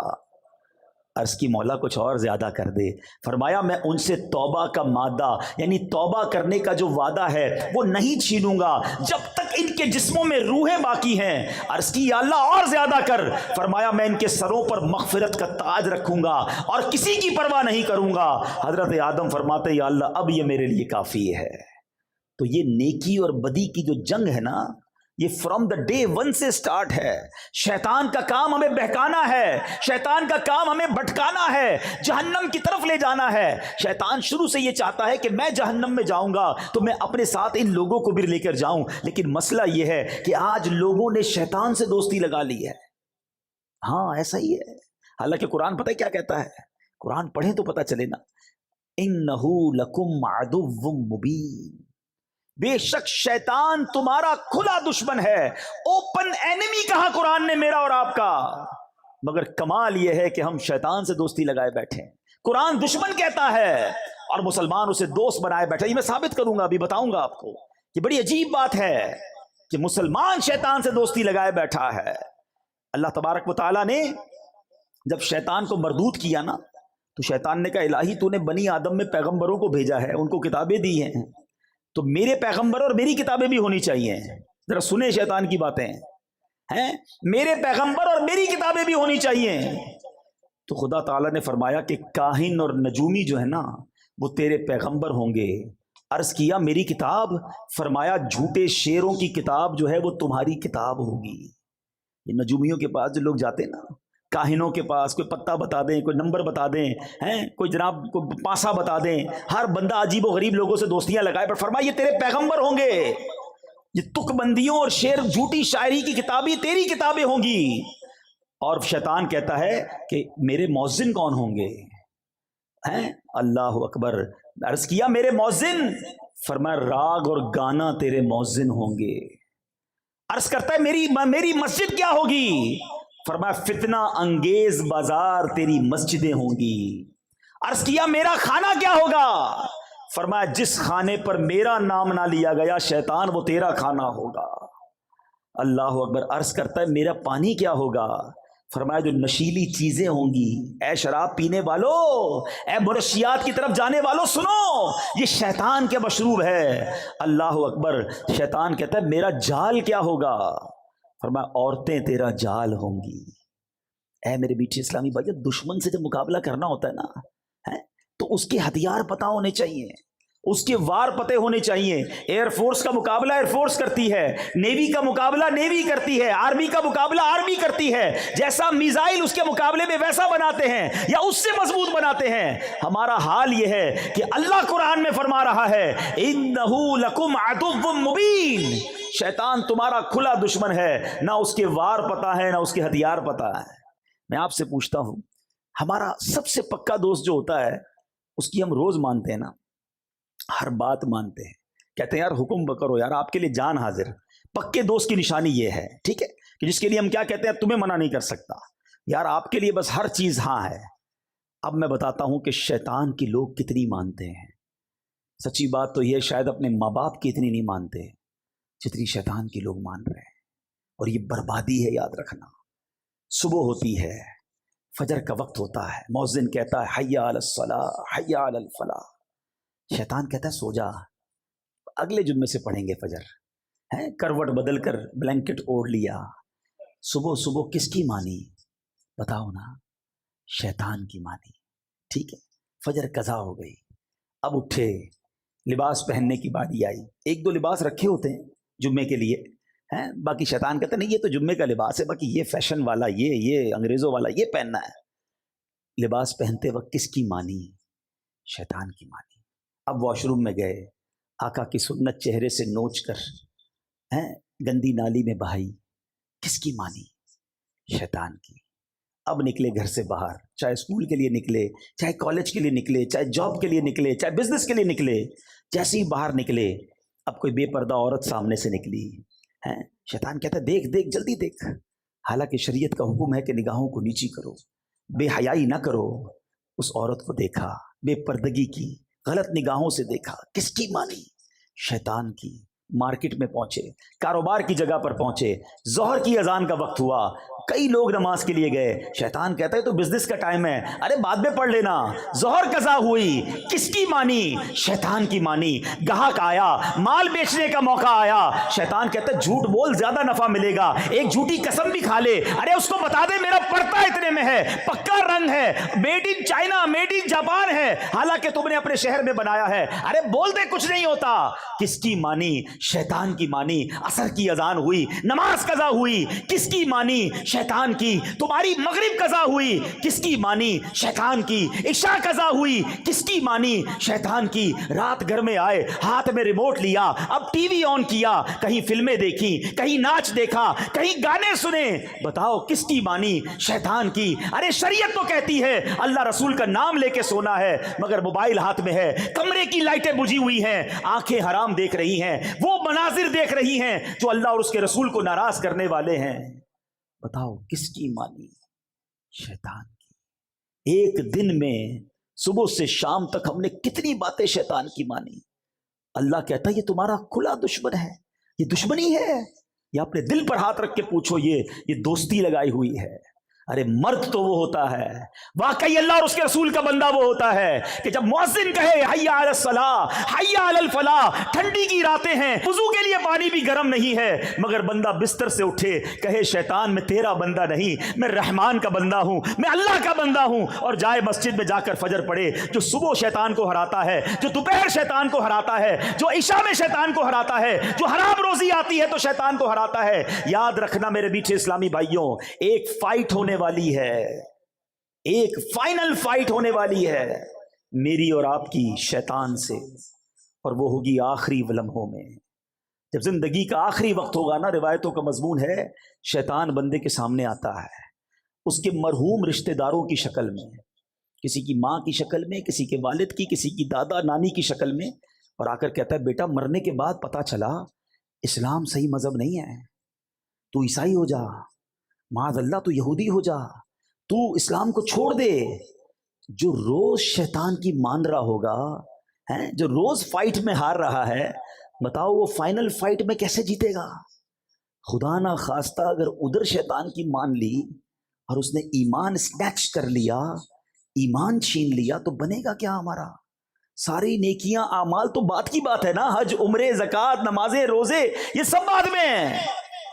عرض کی مولا کچھ اور زیادہ کر دے۔ فرمایا میں ان سے توبہ کا مادہ یعنی توبہ کرنے کا جو وعدہ ہے وہ نہیں چھینوں گا جب تک ان کے جسموں میں روحیں باقی ہیں۔ عرض کی یا اللہ اور زیادہ کر۔ فرمایا میں ان کے سروں پر مغفرت کا تاج رکھوں گا اور کسی کی پرواہ نہیں کروں گا۔ حضرت آدم فرماتے یا اللہ اب یہ میرے لیے کافی ہے۔ تو یہ نیکی اور بدی کی جو جنگ ہے نا، یہ فرام دا ڈے ون سے سٹارٹ ہے۔ شیطان کا کام ہمیں بہکانا ہے، شیطان کا کام ہمیں بھٹکانا ہے، جہنم کی طرف لے جانا ہے۔ شیطان شروع سے یہ چاہتا ہے کہ میں جہنم میں جاؤں گا تو میں اپنے ساتھ ان لوگوں کو بھی لے کر جاؤں، لیکن مسئلہ یہ ہے کہ آج لوگوں نے شیطان سے دوستی لگا لی ہے۔ ہاں ایسا ہی ہے، حالانکہ قرآن پتہ ہے کیا کہتا ہے؟ قرآن پڑھیں تو پتہ چلے نا، اِنَّهُ لَكُمْ عَدُوٌّ مُبِينٌ، بے شک شیطان تمہارا کھلا دشمن ہے۔ اوپن اینیمی کہا قرآن نے میرا اور آپ کا، مگر کمال یہ ہے کہ ہم شیطان سے دوستی لگائے بیٹھے ہیں۔ قرآن دشمن کہتا ہے اور مسلمان اسے دوست بنائے بیٹھے۔ یہ میں ثابت کروں گا، ابھی بتاؤں گا آپ کو۔ یہ بڑی عجیب بات ہے کہ مسلمان شیطان سے دوستی لگائے بیٹھا ہے۔ اللہ تبارک و تعالیٰ نے جب شیطان کو مردود کیا نا تو شیطان نے کہا الہی تو نے بنی آدم میں پیغمبروں کو بھیجا ہے، ان کو کتابیں دی ہیں، تو میرے پیغمبر اور میری کتابیں بھی ہونی چاہیے۔ ذرا سنیں شیطان کی باتیں ہیں، میرے پیغمبر اور میری کتابیں بھی ہونی چاہیے۔ تو خدا تعالیٰ نے فرمایا کہ کاہن اور نجومی جو ہے نا وہ تیرے پیغمبر ہوں گے۔ عرض کیا میری کتاب؟ فرمایا جھوٹے شیروں کی کتاب جو ہے وہ تمہاری کتاب ہوگی۔ یہ نجومیوں کے پاس جو لوگ جاتے ہیں نا، کاہنوں کے پاس، کوئی پتہ بتا دیں، کوئی نمبر بتا دیں، کوئی جناب کوئی پاسا بتا دیں، ہر بندہ عجیب و غریب لوگوں سے دوستیاں لگائے، پر فرمایا یہ تیرے پیغمبر ہوں گے۔ یہ تک بندیوں اور شعر جھوٹی شاعری کی کتابیں تیری کتابیں ہوں گی۔ اور شیطان کہتا ہے کہ میرے مؤذن کون ہوں گے؟ اللہ اکبر۔ عرض کیا میرے مؤذن؟ فرمایا راگ اور گانا تیرے مؤذن ہوں گے۔ عرض کرتا ہے میری مسجد کیا ہوگی؟ فرمایا فتنہ انگیز بازار تیری مسجدیں ہوں گی۔ عرض کیا میرا کھانا کیا ہوگا؟ فرمایا جس کھانے پر میرا نام نہ لیا گیا شیطان وہ تیرا کھانا ہوگا۔ اللہ اکبر۔ عرض کرتا ہے میرا پانی کیا ہوگا؟ فرمایا جو نشیلی چیزیں ہوں گی، اے شراب پینے والو، اے منشیات کی طرف جانے والو سنو، یہ شیطان کے مشروب ہے۔ اللہ اکبر۔ شیطان کہتا ہے میرا جال کیا ہوگا؟ فرمایا عورتیں تیرا جال ہوں گی۔ اے میرے میٹھے اسلامی بھائی، دشمن سے جب مقابلہ کرنا ہوتا ہے نا تو اس کے ہتھیار پتہ ہونے چاہیے، اس کے وار پتے ہونے چاہیے۔ ایئر فورس کا مقابلہ ایئر فورس کرتی ہے، نیوی کا مقابلہ نیوی کرتی ہے، آرمی کا مقابلہ آرمی کرتی ہے۔ جیسا میزائل اس کے مقابلے میں ویسا بناتے ہیں یا اس سے مضبوط بناتے ہیں۔ ہمارا حال یہ ہے کہ اللہ قرآن میں فرما رہا ہے اِنَّهُ لَكُمْ عَدُوٌّ مُبِينٌ، شیطان تمہارا کھلا دشمن ہے، نہ اس کے وار پتہ ہے نہ اس کے ہتھیار پتہ ہے۔ میں آپ سے پوچھتا ہوں، ہمارا سب سے پکا دوست جو ہوتا ہے اس کی ہم روز مانتے ہیں نا، ہر بات مانتے ہیں، کہتے ہیں یار حکم کرو یار، آپ کے لیے جان حاضر۔ پکے دوست کی نشانی یہ ہے، ٹھیک ہے، کہ جس کے لیے ہم کیا کہتے ہیں تمہیں منع نہیں کر سکتا یار، آپ کے لیے بس ہر چیز ہاں ہے۔ اب میں بتاتا ہوں کہ شیطان کی لوگ کتنی مانتے ہیں۔ سچی بات تو یہ شاید اپنے ماں باپ کی اتنی نہیں مانتے جتنی شیطان کی لوگ مان رہے ہیں، اور یہ بربادی ہے، یاد رکھنا۔ صبح ہوتی ہے، فجر کا وقت ہوتا ہے، مؤذن کہتا ہے حی علی الصلاۃ حی علی الفلاح، شیطان کہتا ہے سو جا، اگلے جمعے سے پڑھیں گے فجر، کروٹ بدل کر بلینکٹ اوڑھ لیا۔ صبح صبح کس کی مانی؟ بتاؤ نا، شیطان کی مانی، ٹھیک ہے۔ فجر قضا ہو گئی، اب اٹھے، لباس پہننے کی باری آئی، ایک دو لباس رکھے ہوتے ہیں جمعے کے لیے، باقی شیطان کہتا نہیں یہ تو جمعے کا لباس ہے، باقی یہ فیشن والا، یہ انگریزوں والا یہ پہننا ہے۔ لباس پہنتے وقت کس کی مانی؟ شیطان کی مانی۔ اب واش روم میں گئے، آقا کی سنت چہرے سے نوچ کر گندی نالی میں بہائی، کس کی مانی؟ شیطان کی۔ اب نکلے گھر سے باہر، چاہے اسکول کے لیے نکلے، چاہے کالج کے لیے نکلے، چاہے جاب کے لیے نکلے، چاہے بزنس کے لیے نکلے، جیسے ہی باہر نکلے اب کوئی بے پردہ عورت سامنے سے نکلی، شیطان کہتا ہے دیکھ دیکھ جلدی دیکھ، حالانکہ شریعت کا حکم ہے کہ نگاہوں کو نیچی کرو، بے حیائی نہ کرو۔ اس عورت کو دیکھا، بے پردگی کی، غلط نگاہوں سے دیکھا. کس کی مانی؟ شیطان کی. مارکیٹ میں پہنچے, کاروبار کی جگہ پر پہنچے, ظہر کی اذان کا وقت ہوا, کئی لوگ نماز کے لیے گئے. شیطان کہتا ہے تو بزنس کا ٹائم ہے, ارے بعد میں پڑھ لینا. ظہر قضا ہوئی, کس کی مانی؟ شیطان کی مانی. گاہک آیا, مال بیچنے کا موقع آیا, شیطان کہتا ہے جھوٹ بول, زیادہ نفع ملے گا, ایک جھوٹی قسم بھی کھا لے, ارے اس کو بتا دے میرا پڑتا اتنے میں ہے, پکا رنگ ہے, made in China, made in Japan ہے, حالانکہ تم نے اپنے شہر میں بنایا ہے, ارے بول دے کچھ نہیں ہوتا. کس کی مانی؟ شیطان کی مانی. عصر کی اذان ہوئی, نماز قضا ہوئی, کس کی مانی؟ شیطان کی. تمہاری مغرب قضا ہوئی, کس کی مانی؟ شیطان کی. عشاء قضا ہوئی, کس کی مانی؟ شیطان کی. رات گھر میں آئے, ہاتھ میں ریموٹ لیا, اب ٹی وی آن کیا, کہیں فلمیں دیکھی, کہیں ناچ دیکھا, کہیں گانے سنے, بتاؤ کس کی مانی؟ شیطان کی. ارے شریعت تو کہتی ہے اللہ رسول کا نام لے کے سونا ہے, مگر موبائل ہاتھ میں ہے, کمرے کی لائٹیں بجھی ہوئی ہیں, آنکھیں حرام دیکھ رہی ہیں, وہ مناظر دیکھ رہی ہیں جو اللہ اور اس کے رسول کو ناراض کرنے والے ہیں. بتاؤ کس کی مانی؟ شیطان کی. ایک دن میں صبح سے شام تک ہم نے کتنی باتیں شیطان کی مانی. اللہ کہتا ہے یہ تمہارا کھلا دشمن ہے, یہ دشمنی ہے, یا اپنے دل پر ہاتھ رکھ کے پوچھو, یہ دوستی لگائی ہوئی ہے. ارے مرد تو وہ ہوتا ہے, واقعی اللہ اور اس کے رسول کا بندہ وہ ہوتا ہے کہ جب مؤذن کہے حی علی الصلاۃ حی علی الفلاح, ٹھنڈی کی راتیں ہیں, وضو کے لیے پانی بھی گرم نہیں ہے, مگر بندہ بستر سے اٹھے کہے شیطان میں تیرا بندہ نہیں, میں رحمان کا بندہ ہوں, میں اللہ کا بندہ ہوں, اور جائے مسجد میں جا کر فجر پڑھے. جو صبح شیطان کو ہراتا ہے, جو دوپہر شیطان کو ہراتا ہے, جو عشاء میں شیطان کو ہراتا ہے, جو حرام روزی آتی ہے تو شیطان کو ہراتا ہے. یاد رکھنا میرے میٹھے اسلامی بھائیوں, ایک فائٹ ہونے والی ہے, ایک فائنل فائٹ ہونے والی ہے میری اور آپ کی شیطان سے, اور وہ ہوگی آخری لمحوں میں, جب زندگی کا آخری وقت ہوگا نا. روایتوں کا مضمون ہے شیطان بندے کے سامنے آتا ہے اس کے مرحوم رشتہ داروں کی شکل میں, کسی کی ماں کی شکل میں, کسی کے والد کی, کسی کی دادا نانی کی شکل میں, اور آ کر کہتا ہے بیٹا مرنے کے بعد پتا چلا اسلام صحیح مذہب نہیں ہے, تو عیسائی ہو جا, معاذ اللہ تو یہودی ہو جا, تو اسلام کو چھوڑ دے. جو روز شیطان کی مان رہا ہوگا, جو روز فائٹ میں ہار رہا ہے, بتاؤ وہ فائنل فائٹ میں کیسے جیتے گا؟ خدا نہ خواستہ اگر ادھر شیطان کی مان لی اور اس نے ایمان سنیچ کر لیا, ایمان چھین لیا, تو بنے گا کیا ہمارا؟ ساری نیکیاں اعمال تو بات کی بات ہے نا, حج عمرے زکوٰۃ نمازیں روزے یہ سب بعد میں,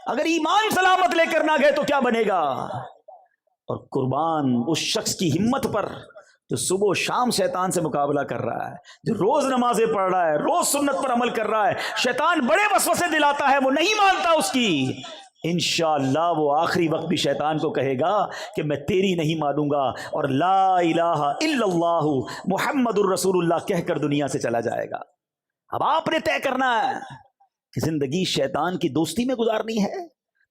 اگر ایمان سلامت لے کر نہ گئے تو کیا بنے گا؟ اور قربان اس شخص کی ہمت پر جو صبح و شام شیطان سے مقابلہ کر رہا ہے, جو روز نمازیں پڑھ رہا ہے, روز سنت پر عمل کر رہا ہے. شیطان بڑے وسوسے دلاتا ہے, وہ نہیں مانتا اس کی. انشاءاللہ وہ آخری وقت بھی شیطان کو کہے گا کہ میں تیری نہیں مانوں گا, اور لا الہ الا اللہ محمد الرسول اللہ کہہ کر دنیا سے چلا جائے گا. اب آپ نے طے کرنا ہے کہ زندگی شیطان کی دوستی میں گزارنی ہے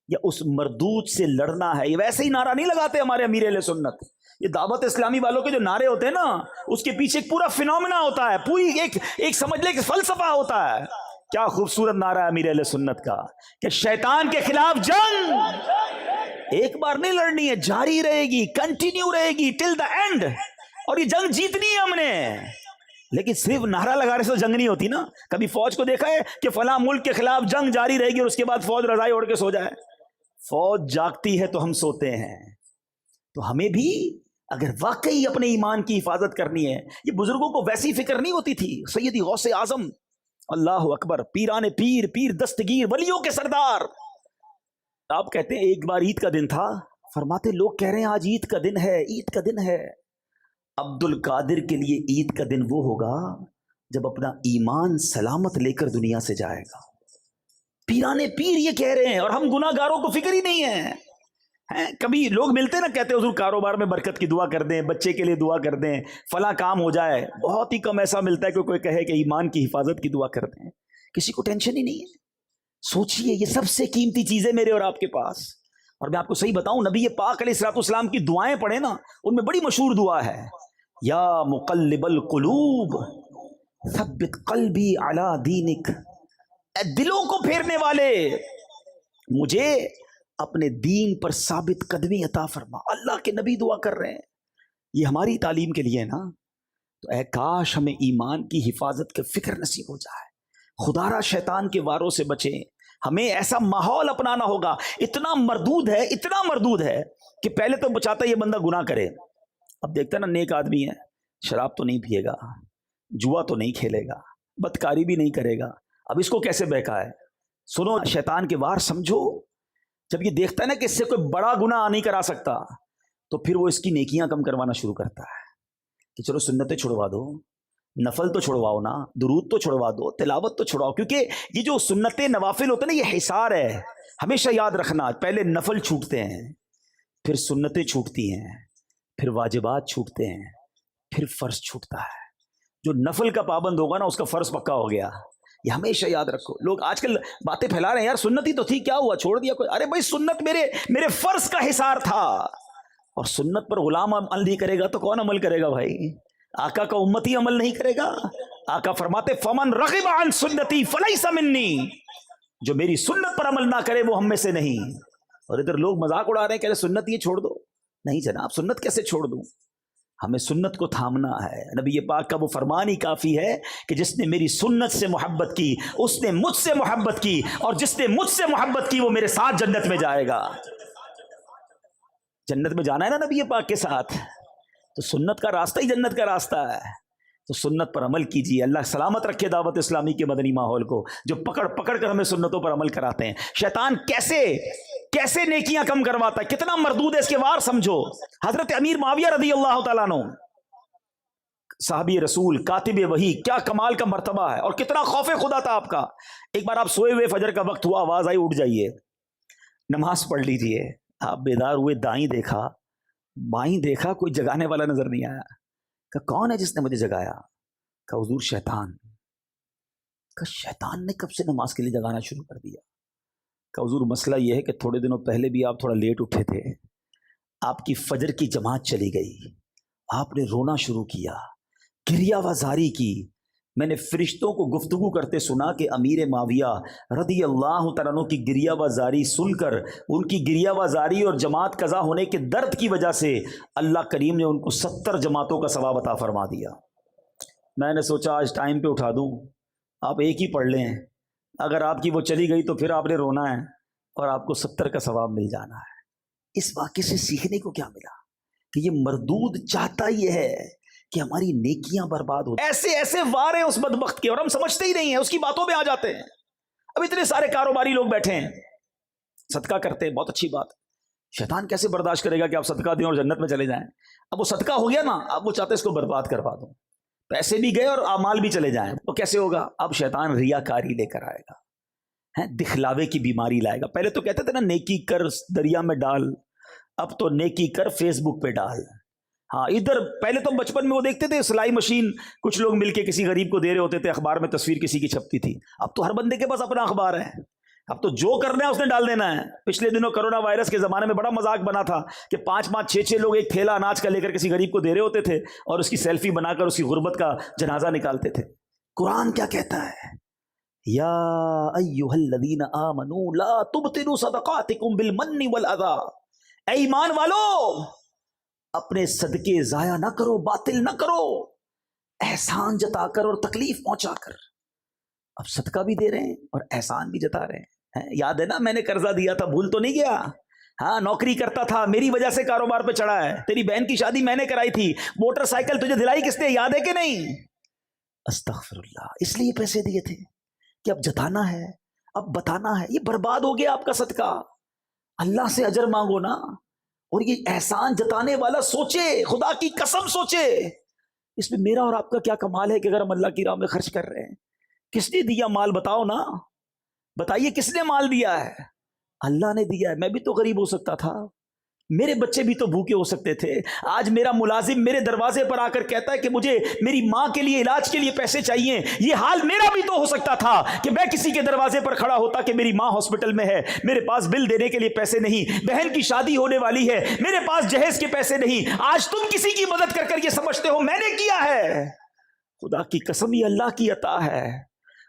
یا اس مردود سے لڑنا ہے. یہ ویسے ہی نعرہ نہیں لگاتے ہمارے امیر اہل سنت, یہ دعوت اسلامی والوں کے جو نعرے ہوتے ہیں نا, اس کے پیچھے ایک پورا فینومینا ہوتا ہے, پوری ایک سمجھ لے کہ فلسفہ ہوتا ہے. کیا خوبصورت نعرہ ہے امیر اہل سنت کا کہ شیطان کے خلاف جنگ ایک بار نہیں لڑنی ہے, جاری رہے گی, کنٹینیو رہے گی ٹل دا اینڈ, اور یہ جنگ جیتنی ہے ہم نے. لیکن صرف نعرہ لگانے سے جنگ نہیں ہوتی نا. کبھی فوج کو دیکھا ہے کہ فلاں ملک کے خلاف جنگ جاری رہے گی اور اس کے بعد فوج رضائی اوڑھ کے سو جائے؟ فوج جاگتی ہے تو ہم سوتے ہیں. تو ہمیں بھی اگر واقعی اپنے ایمان کی حفاظت کرنی ہے, یہ بزرگوں کو ویسی فکر نہیں ہوتی تھی. سیدی غوث اعظم, اللہ اکبر, پیران پیر, پیر دستگیر, ولیوں کے سردار. آپ کہتے ہیں ایک بار عید کا دن تھا, فرماتے لوگ کہہ رہے ہیں آج عید کا دن ہے, عید کا دن ہے. عبد القادر کے لیے عید کا دن وہ ہوگا جب اپنا ایمان سلامت لے کر دنیا سے جائے گا. پیران پیر یہ کہہ رہے ہیں, اور ہم گناہ گاروں کو فکر ہی نہیں ہے. کبھی لوگ ملتے نا, کہتے حضور کاروبار میں برکت کی دعا کر دیں, بچے کے لیے دعا کر دیں, فلاں کام ہو جائے. بہت ہی کم ایسا ملتا ہے کہ کوئی کہے کہ ایمان کی حفاظت کی دعا کر دیں. کسی کو ٹینشن ہی نہیں ہے. سوچئے یہ سب سے قیمتی چیزیں میرے اور آپ کے پاس. اور میں آپ کو صحیح بتاؤں, نبی پاک علیہ الصلوۃ والسلام کی دعائیں پڑھیں نا, ان میں بڑی مشہور دعا ہے, یا مقلب القلوب ثبت قلبی علی دینک, اے دلوں کو پھیرنے والے مجھے اپنے دین پر ثابت قدمی عطا فرما. اللہ کے نبی دعا کر رہے ہیں. یہ ہماری تعلیم کے لیے نا. تو اے کاش ہمیں ایمان کی حفاظت کے فکر نصیب ہو جائے، خدا را شیطان کے واروں سے بچیں۔ ہمیں ایسا ماحول اپنانا ہوگا، اتنا مردود ہے کہ پہلے تو چاہتا ہے یہ بندہ گناہ کرے، اب دیکھتا ہے نا نیک آدمی ہے، شراب تو نہیں پیے گا، جوا تو نہیں کھیلے گا، بدکاری بھی نہیں کرے گا، اب اس کو کیسے بہکائے۔ سنو شیطان کے وار سمجھو، جب یہ دیکھتا ہے نا کہ اس سے کوئی بڑا گناہ نہیں کرا سکتا تو پھر وہ اس کی نیکیاں کم کروانا شروع کرتا ہے کہ چلو سنتیں چھڑوا دو، نفل تو چھڑواؤ نا، درود تو چھڑوا دو، تلاوت تو چھڑواؤ، کیونکہ یہ جو سنتیں نوافل ہوتے ہیں نا یہ حصار ہے، ہمیشہ یاد رکھنا، پہلے نفل چھوٹتے ہیں، پھر سنتیں چھوٹتی ہیں، پھر واجبات چھوٹتے ہیں، پھر فرض چھوٹتا ہے۔ جو نفل کا پابند ہوگا نا اس کا فرض پکا ہو گیا، یہ ہمیشہ یاد رکھو۔ لوگ آج کل باتیں پھیلا رہے ہیں، یار سنت ہی تو تھی، کیا ہوا چھوڑ دیا کوئی؟ ارے بھائی سنت میرے فرض کا حصار تھا، اور سنت پر غلام عمل نہیں کرے گا تو کون عمل کرے گا بھائی؟ آقا کا امتی عمل نہیں کرے گا؟ آقا فرماتے فمن رغب عن سنتی فلیس منی، جو میری سنت پر عمل نہ کرے وہ ہم میں سے نہیں۔ اور ادھر لوگ مذاق اڑا رہے ہیں کہ سنت یہ چھوڑ دو، نہیں جناب، سنت کیسے چھوڑ دوں؟ ہمیں سنت کو تھامنا ہے۔ نبی پاک کا وہ فرمان ہی کافی ہے کہ جس نے میری سنت سے محبت کی اس نے مجھ سے محبت کی، اور جس نے مجھ سے محبت کی وہ میرے ساتھ جنت میں جائے گا۔ جنت میں جانا ہے نا نبی پاک کے ساتھ، تو سنت کا راستہ ہی جنت کا راستہ ہے، تو سنت پر عمل کیجیے۔ اللہ سلامت رکھے دعوت اسلامی کے مدنی ماحول کو، جو پکڑ کر ہمیں سنتوں پر عمل کراتے ہیں۔ شیطان کیسے نیکیاں کم کرواتا ہے، کتنا مردود ہے، اس کے وار سمجھو۔ حضرت امیر معاویہ رضی اللہ تعالیٰ عنہ، صحابی رسول، کاتب وحی، کیا کمال کا مرتبہ ہے، اور کتنا خوف خدا تھا آپ کا۔ ایک بار آپ سوئے ہوئے، فجر کا وقت ہوا، آواز آئی اٹھ جائیے نماز پڑھ لیجیے۔ آپ بیدار ہوئے، دائیں دیکھا بائیں دیکھا، کوئی جگانے والا نظر نہیں آیا۔ کہ کون ہے جس نے مجھے جگایا؟ کہ حضور شیطان۔ کہ شیطان نے کب سے نماز کے لیے جگانا شروع کر دیا؟ کہ حضور مسئلہ یہ ہے کہ تھوڑے دنوں پہلے بھی آپ تھوڑا لیٹ اٹھے تھے، آپ کی فجر کی جماعت چلی گئی، آپ نے رونا شروع کیا، گریہ وزاری کی۔ میں نے فرشتوں کو گفتگو کرتے سنا کہ امیر معاویہ رضی اللہ تعالیٰ عنہ کی گریہ وزاری سن کر، ان کی گریہ وزاری اور جماعت قضا ہونے کے درد کی وجہ سے اللہ کریم نے ان کو 70 جماعتوں کا ثواب عطا فرما دیا۔ میں نے سوچا آج ٹائم پہ اٹھا دوں، آپ ایک ہی پڑھ لیں، اگر آپ کی وہ چلی گئی تو پھر آپ نے رونا ہے اور آپ کو 70 کا ثواب مل جانا ہے۔ اس واقعے سے سیکھنے کو کیا ملا؟ کہ یہ مردود چاہتا یہ ہے کہ ہماری نیکیاں برباد ہو۔ ایسے وار ہیں اس بدبخت کے، اور ہم سمجھتے ہی نہیں ہیں، اس کی باتوں میں آ جاتے ہیں۔ اب اتنے سارے کاروباری لوگ بیٹھے ہیں، صدقہ کرتے ہیں، بہت اچھی بات۔ شیطان کیسے برداشت کرے گا کہ آپ صدقہ دیں اور جنت میں چلے جائیں؟ اب وہ صدقہ ہو گیا نا، اب وہ چاہتے ہیں اس کو برباد کروا دوں، پیسے بھی گئے اور اعمال بھی چلے جائیں۔ وہ کیسے ہوگا؟ اب شیطان ریاکاری لے کر آئے گا، دکھلاوے کی بیماری لائے گا۔ پہلے تو کہتے تھے نا نیکی کر دریا میں ڈال، اب تو نیکی کر فیس بک پہ ڈال۔ ہاں ادھر پہلے تو بچپن میں وہ دیکھتے تھے سلائی مشین، کچھ لوگ مل کے کسی غریب کو دے رہے ہوتے تھے، اخبار میں تصویر کسی کی چھپتی تھی۔ اب تو ہر بندے کے پاس اپنا اخبار ہے، اب تو جو کرنا ہے اس نے ڈال دینا ہے۔ پچھلے دنوں کرونا وائرس کے زمانے میں بڑا مذاق بنا تھا کہ 5 6 لوگ ایک تھیلا اناج کا لے کر کسی غریب کو دے رہے ہوتے تھے اور اس کی سیلفی بنا کر اس کی غربت کا جنازہ نکالتے تھے۔ قرآن کیا کہتا ہے؟ یا ایھا الذین آمنوا لا تبطلوا صدقاتکم بالمن والاذی، اے ایمان والو اپنے صدقے ضائع نہ کرو، باطل نہ کرو، احسان جتا کر اور تکلیف پہنچا کر۔ اب صدقہ بھی دے رہے ہیں اور احسان بھی جتا رہے ہیں۔ یاد ہے نا میں نے قرضہ دیا تھا، بھول تو نہیں گیا؟ ہاں نوکری کرتا تھا، میری وجہ سے کاروبار پہ چڑھا ہے، تیری بہن کی شادی میں نے کرائی تھی، موٹر سائیکل تجھے دلائی کس نے، یاد ہے کہ نہیں؟ استغفر اللہ، اس لیے پیسے دیے تھے کہ اب جتانا ہے، اب بتانا ہے۔ یہ برباد ہو گیا آپ کا صدقہ، اللہ سے اجر مانگو نا۔ اور یہ احسان جتانے والا سوچے، خدا کی قسم سوچے، اس میں میرا اور آپ کا کیا کمال ہے کہ اگر ہم اللہ کی راہ میں خرچ کر رہے ہیں۔ کس نے دیا مال؟ بتاؤ نا، بتائیے کس نے مال دیا ہے؟ اللہ نے دیا ہے۔ میں بھی تو غریب ہو سکتا تھا، میرے بچے بھی تو بھوکے ہو سکتے تھے۔ آج میرا ملازم میرے دروازے پر آ کر کہتا ہے کہ مجھے میری ماں کے لیے علاج کے لیے پیسے چاہیے، یہ حال میرا بھی تو ہو سکتا تھا کہ میں کسی کے دروازے پر کھڑا ہوتا کہ میری ماں ہاسپٹل میں ہے، میرے پاس بل دینے کے لیے پیسے نہیں، بہن کی شادی ہونے والی ہے، میرے پاس جہیز کے پیسے نہیں۔ آج تم کسی کی مدد کر کر یہ سمجھتے ہو میں نے کیا ہے؟ خدا کی قسم یہ اللہ کی عطا ہے۔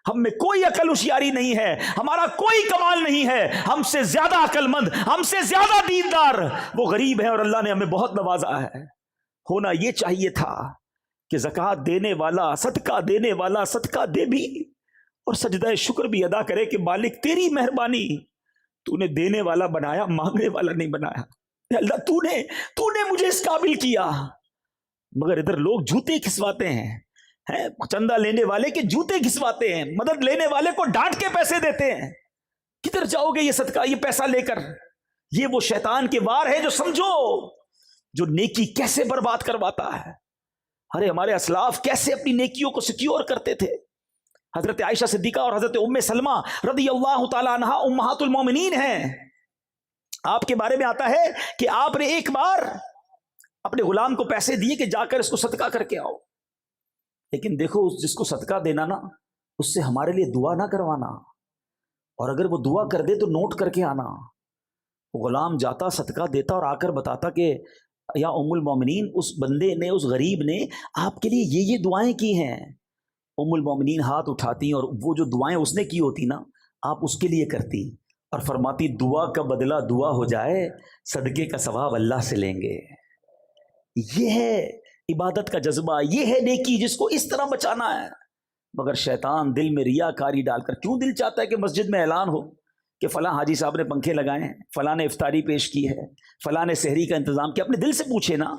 ہم میں کوئی عقل ہوشیاری نہیں ہے، ہمارا کوئی کمال نہیں ہے، ہم سے زیادہ عقل مند، ہم سے زیادہ دیندار وہ غریب ہیں اور اللہ نے ہمیں بہت نوازا ہے۔ ہونا یہ چاہیے تھا کہ زکوٰۃ دینے والا، صدقہ دینے والا صدقہ دے بھی اور سجدہ شکر بھی ادا کرے کہ مالک تیری مہربانی، تو نے دینے والا بنایا، مانگنے والا نہیں بنایا۔ اے اللہ تو نے مجھے اس قابل کیا۔ مگر ادھر لوگ جوتے کھسواتے ہیں، چندہ لینے والے کے جوتے گھسواتے ہیں، مدد لینے والے کو ڈانٹ کے پیسے دیتے ہیں۔ کدھر جاؤ گے یہ صدقہ، یہ پیسہ لے کر؟ یہ وہ شیطان کے وار ہے جو سمجھو، جو نیکی کیسے برباد کرواتا ہے۔ ارے ہمارے اسلاف کیسے اپنی نیکیوں کو سیکیور کرتے تھے۔ حضرت عائشہ صدیقہ اور حضرت ام سلمہ رضی اللہ تعالی عنہا امہات المومنین ہیں۔ آپ کے بارے میں آتا ہے کہ آپ نے ایک بار اپنے غلام کو پیسے دیے کہ جا کر اس کو صدقہ کر کے آؤ، لیکن دیکھو جس کو صدقہ دینا نا، اس سے ہمارے لیے دعا نہ کروانا، اور اگر وہ دعا کر دے تو نوٹ کر کے آنا۔ غلام جاتا صدقہ دیتا اور آ کر بتاتا کہ یا ام المومنین، اس بندے نے، اس غریب نے آپ کے لیے یہ دعائیں کی ہیں۔ ام المومنین ہاتھ اٹھاتی اور وہ جو دعائیں اس نے کی ہوتی نا، آپ اس کے لیے کرتی اور فرماتی دعا کا بدلہ دعا ہو جائے، صدقے کا ثواب اللہ سے لیں گے۔ یہ ہے عبادت کا جذبہ، یہ ہے نیکی جس کو اس طرح بچانا ہے۔ مگر شیطان دل میں ریاکاری ڈال کر، کیوں دل چاہتا ہے کہ مسجد میں اعلان ہو کہ فلاں حاجی صاحب نے پنکھے لگائے ہیں، فلاں نے افطاری پیش کی ہے، فلاں نے سحری کا انتظام کیا؟ اپنے دل سے پوچھے نا،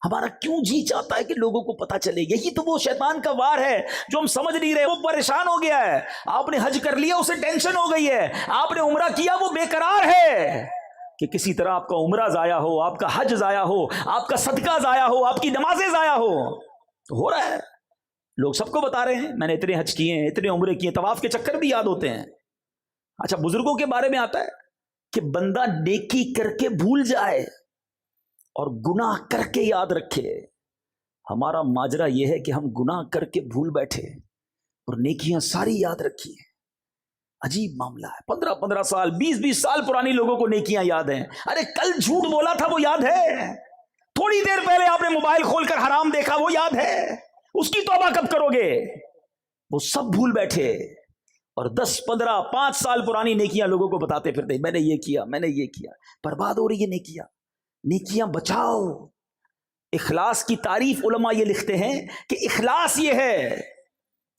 ہمارا کیوں جی چاہتا ہے کہ لوگوں کو پتہ چلے؟ یہی تو وہ شیطان کا وار ہے جو ہم سمجھ نہیں رہے۔ وہ پریشان ہو گیا ہے، آپ نے حج کر لیا، اسے ٹینشن ہو گئی ہے، آپ نے عمرہ کیا، وہ بے قرار ہے کہ کسی طرح آپ کا عمرہ ضائع ہو، آپ کا حج ضائع ہو، آپ کا صدقہ ضائع ہو، آپ کی نمازیں ضائع ہو رہا ہے۔ لوگ سب کو بتا رہے ہیں میں نے اتنے حج کیے ہیں، اتنے عمرے کیے، طواف کے چکر بھی یاد ہوتے ہیں۔ اچھا، بزرگوں کے بارے میں آتا ہے کہ بندہ نیکی کر کے بھول جائے اور گناہ کر کے یاد رکھے۔ ہمارا ماجرا یہ ہے کہ ہم گناہ کر کے بھول بیٹھے اور نیکیاں ساری یاد رکھی ہیں۔ عجیب معاملہ ہے، 15 سال 20 سال پرانی لوگوں کو نیکیاں یاد ہیں۔ ارے کل جھوٹ بولا تھا وہ یاد ہے، تھوڑی دیر پہلے آپ نے موبائل کھول کر حرام دیکھا وہ یاد ہے، اس کی توبہ کب کرو گے؟ وہ سب بھول بیٹھے اور 10 15 5 سال پرانی نیکیاں لوگوں کو بتاتے پھرتے، میں نے یہ کیا، میں نے یہ کیا۔ برباد ہو رہی ہے نیکیاں بچاؤ۔ اخلاص کی تعریف علماء یہ لکھتے ہیں کہ اخلاص یہ ہے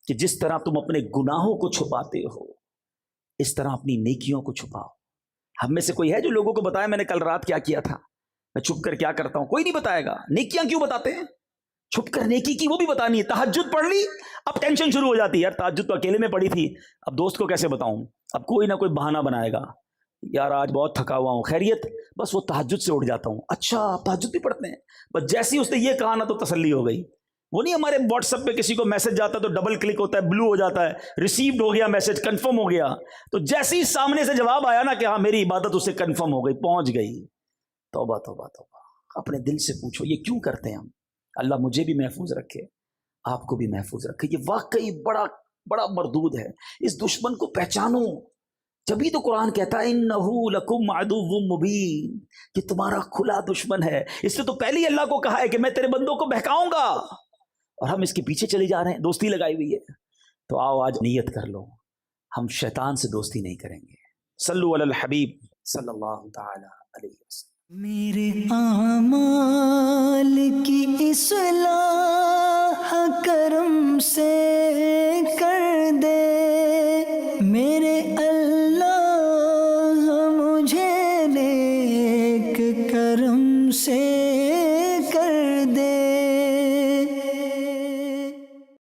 کہ جس طرح تم اپنے گناہوں کو چھپاتے ہو، اس طرح اپنی نیکیوں کو چھپاؤ۔ ہم میں سے کوئی ہے جو لوگوں کو بتائے میں نے کل رات کیا کیا تھا، میں چھپ کر کیا کرتا ہوں؟ کوئی نہیں بتائے گا۔ نیکیاں کیوں بتاتے ہیں؟ چھپ کر نیکی کی وہ بھی بتانی ہے۔ تہجد پڑھ لی، اب ٹینشن شروع ہو جاتی ہے، یار تہجد تو اکیلے میں پڑھی تھی، اب دوست کو کیسے بتاؤں؟ اب کوئی نہ کوئی بہانہ بنائے گا، یار آج بہت تھکا ہوا ہوں، خیریت؟ بس وہ تہجد سے اٹھ جاتا ہوں۔ اچھا آپ تہجد بھی پڑھتے ہیں؟ بس جیسی اس نے یہ کہا نا تو تسلی ہو گئی۔ وہ نہیں ہمارے واٹس ایپ پہ کسی کو میسج جاتا ہے تو ڈبل کلک ہوتا ہے، بلو ہو جاتا ہے، ریسیوڈ ہو گیا میسج، کنفرم ہو گیا، تو جیسے ہی سامنے سے جواب آیا نا کہ ہاں میری عبادت اسے کنفرم ہو گئی، پہنچ گئی۔ توبہ توبہ توبہ، اپنے دل سے پوچھو یہ کیوں کرتے ہیں ہم؟ اللہ مجھے بھی محفوظ رکھے، آپ کو بھی محفوظ رکھے۔ یہ واقعی بڑا بڑا مردود ہے، اس دشمن کو پہچانو۔ جبھی تو قرآن کہتا ہے اِنَّهُ لَكُمْ عَدُوٌّ مُبِينٌ، کہ تمہارا کھلا دشمن ہے۔ اس سے تو پہلے ہی اللہ کو کہا ہے کہ میں تیرے بندوں کو بہکاؤں گا، اور ہم اس کے پیچھے چلے جا رہے ہیں، دوستی لگائی ہوئی ہے۔ تو آؤ آج نیت کر لو، ہم شیطان سے دوستی نہیں کریں گے۔ صلو علی الحبیب صلی اللہ تعالی علیہ وسلم۔ میرے اعمال کی اصلاح کرم سے کر دے، میرے